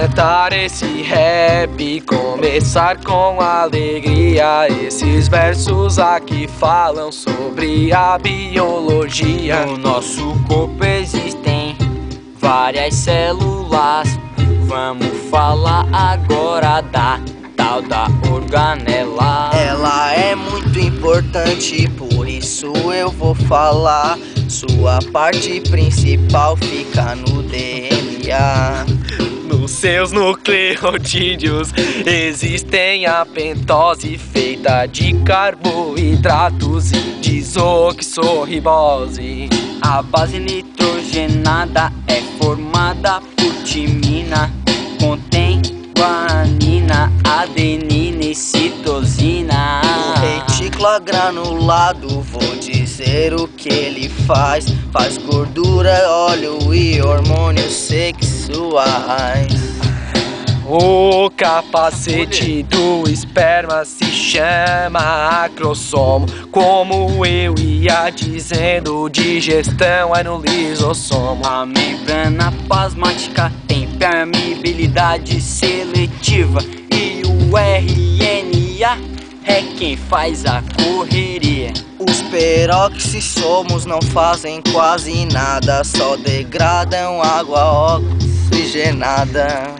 cantar esse rap, começar com alegria. Esses versos aqui falam sobre a biologia. No nosso corpo existem várias células. Vamos falar agora da tal da organela. Ela é muito importante, por isso eu vou falar. Sua parte principal fica no DNA. Nos seus nucleotídeos existem a pentose, feita de carboidratos e desoxirribose. A base nitrogenada é formada por timina, contém guanina, adenina e citosina. O retículo granulado, vou dizer o que ele faz. Faz gordura, óleo e hormônios sexuais. O capacete do esperma se chama acrossomo. Como eu ia dizendo, digestão é no lisossomo. A membrana plasmática tem permeabilidade seletiva e o RNA é quem faz a correria. Os peroxissomos não fazem quase nada, só degradam água oxigenada.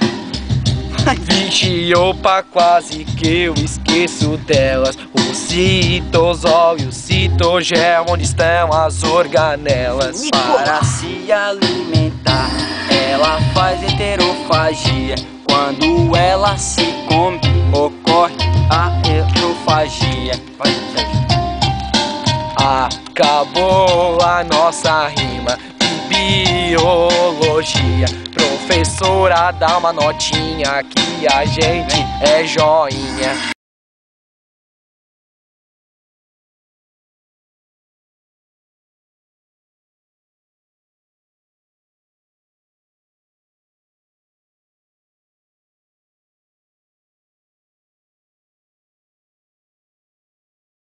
Vixe, opa, quase que eu esqueço delas. O citosol e o citogel, onde estão as organelas? Para se alimentar, ela faz heterofagia. Quando ela se come, ocorre a heterofagia. Acabou a nossa rima de biologia. Professora, dá uma notinha que a gente é joinha.